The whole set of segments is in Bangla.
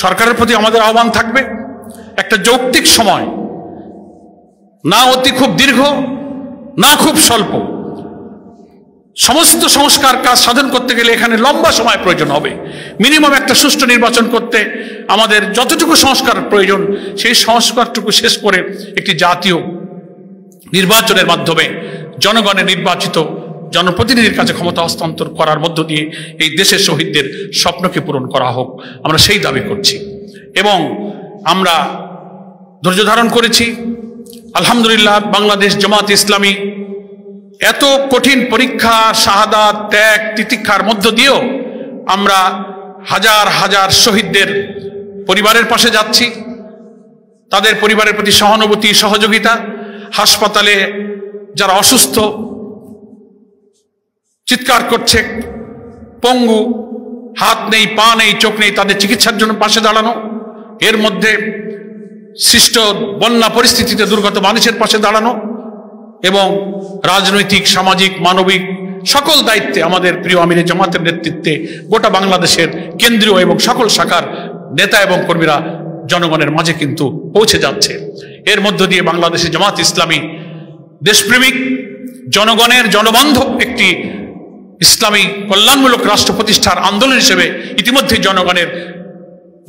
সরকারের প্রতি আমাদের আহ্বান থাকবে একটা যৌক্তিক সময়, না অতি খুব দীর্ঘ না খুব স্বল্প, সমস্ত সংস্কার কাজ সাধন করতে গেলে এখানে লম্বা সময় প্রয়োজন হবে। মিনিমাম একটা সুষ্ঠু নির্বাচন করতে আমাদের যতটুকু সংস্কার প্রয়োজন সেই সংস্কারটুকু শেষ করে একটি জাতীয় নির্বাচনের মাধ্যমে জনগণের নির্বাচিত জনপ্রতিনিধির কাছে ক্ষমতা হস্তান্তর করার মধ্য দিয়ে এই দেশের শহীদদের স্বপ্নকে পূরণ করা হোক, আমরা সেই দাবি করছি। এবং আমরা ধৈর্য ধারণ করেছি। আলহামদুলিল্লাহ, বাংলাদেশ জামাত ইসলামী এত কঠিন পরীক্ষা, শাহাদাত, ত্যাগ, তিতিক্ষার মধ্য দিয়েও আমরা হাজার হাজার শহীদদের পরিবারের পাশে যাচ্ছি, তাদের পরিবারের প্রতি সহানুভূতি, সহযোগিতা। হাসপাতালে যারা অসুস্থ, চিৎকার করছে, পঙ্গু, হাত নেই, পা নেই, চোখ নেই, তাদের চিকিৎসার জন্য পাশে দাঁড়ানো। এর মধ্যে সৃষ্ট বন্যা পরিস্থিতিতে দুর্গত মানুষের পাশে দাঁড়ানো এবং রাজনৈতিক, সামাজিক, মানবিক সকল দায়িত্বে আমাদের প্রিয় আমিরে জামাতের নেতৃত্বে গোটা বাংলাদেশের কেন্দ্রীয় এবং সকল শাখার নেতা এবং কর্মীরা জনগণের মাঝে কিন্তু পৌঁছে যাচ্ছে। এর মধ্য দিয়ে বাংলাদেশের জামাত ইসলামী দেশপ্রেমিক, জনগণের জনবান্ধব একটি ইসলামী কল্যাণমূলক রাষ্ট্র প্রতিষ্ঠার আন্দোলন হিসেবে ইতিমধ্যে জনগণের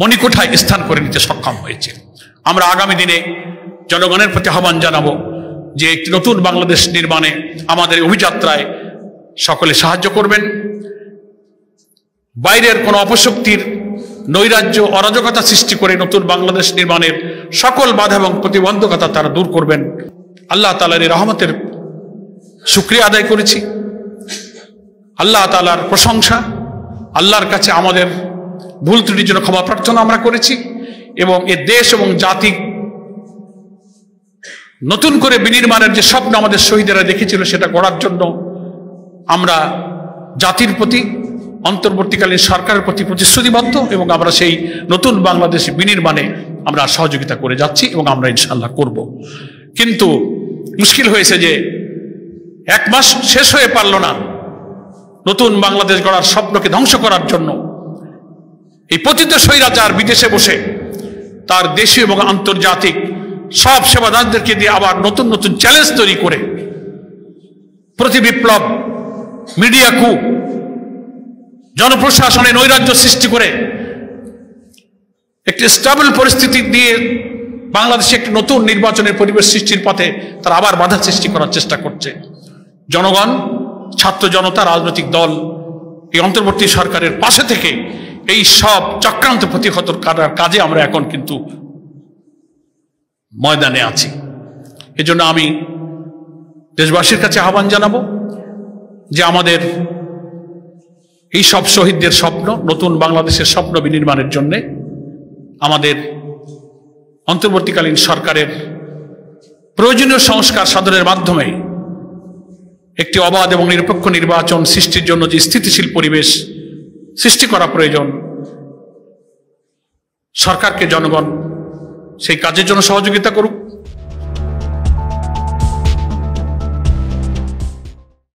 মণিকোঠায় স্থান করে নিতে সক্ষম হয়েছে। আমরা আগামী দিনে জনগণের প্রতি আহ্বান জানাবো যে একটি নতুন বাংলাদেশ নির্মাণে আমাদের অভিযাত্রায় সকলে সাহায্য করবেন। বাইরের কোনো অপশক্তির নৈরাজ্য, অরাজকতা সৃষ্টি করে নতুন বাংলাদেশ নির্মাণের সকল বাধা এবং প্রতিবন্ধকতা তারা দূর করবেন। আল্লাহ তাআলার রহমতের শুকরিয়া আদায় করেছি, আল্লাহ তাআলার প্রশংসা, আল্লাহর কাছে আমাদের ভুল ত্রুটির জন্য ক্ষমা প্রার্থনা আমরা করেছি এবং এ দেশ এবং জাতি নতুন করে বিনির্মাণের যে স্বপ্ন আমাদের শহীদেরা দেখেছিল সেটা গড়ার জন্য আমরা জাতির প্রতি, অন্তর্বর্তীকালীন সরকারের প্রতি প্রতিশ্রুতিবদ্ধ এবং আমরা সেই নতুন বাংলাদেশ বিনির্মাণে আমরা সহযোগিতা করে যাচ্ছি এবং আমরা ইনশাআল্লাহ করব। কিন্তু মুশকিল হয়েছে যে 1 মাস শেষ হয়ে পারল না নতুন বাংলাদেশ গড়ার স্বপ্নকে ধ্বংস করার জন্য এই পতিত স্বৈরাচার বিদেশে বসে তার দেশীয় এবং আন্তর্জাতিক সব সেবাদারদেরকে দিয়ে আবার নতুন নতুন চ্যালেঞ্জ তৈরি করে প্রতি বিপ্লব, মিডিয়া কু, জনপ্রশাসনে নৈরাজ্য সৃষ্টি করে একটি স্টেবল পরিস্থিতি দিয়ে বাংলাদেশে একটি নতুন নির্বাচনের পরিবেশ সৃষ্টির পথে তারা আবার বাধা সৃষ্টি করার চেষ্টা করছে। জনগণ, ছাত্র জনতা, রাজনৈতিক দল এই অন্তর্বর্তী সরকারের পাশে থেকে এই সব চক্রান্ত প্রতিহত করার কাজে আমরা এখন কিন্তু ময়দানে আছি। এজন্য আমি দেশবাসীর কাছে আহ্বান জানাবো যে আমাদের এই সব শহীদদের স্বপ্ন, নতুন বাংলাদেশের স্বপ্ন বিনির্মাণের জন্য আমাদের অন্তর্বর্তীকালীন সরকারের প্রয়োজনীয় সংস্কার সাধনের মাধ্যমে একটি অবাধ এবং নিরপেক্ষ নির্বাচন সৃষ্টির জন্য যে স্থিতিশীল পরিবেশ সৃষ্টি করা প্রয়োজন, সরকারকে জনগণ সেই কাজের জন্য সহযোগিতা করুক।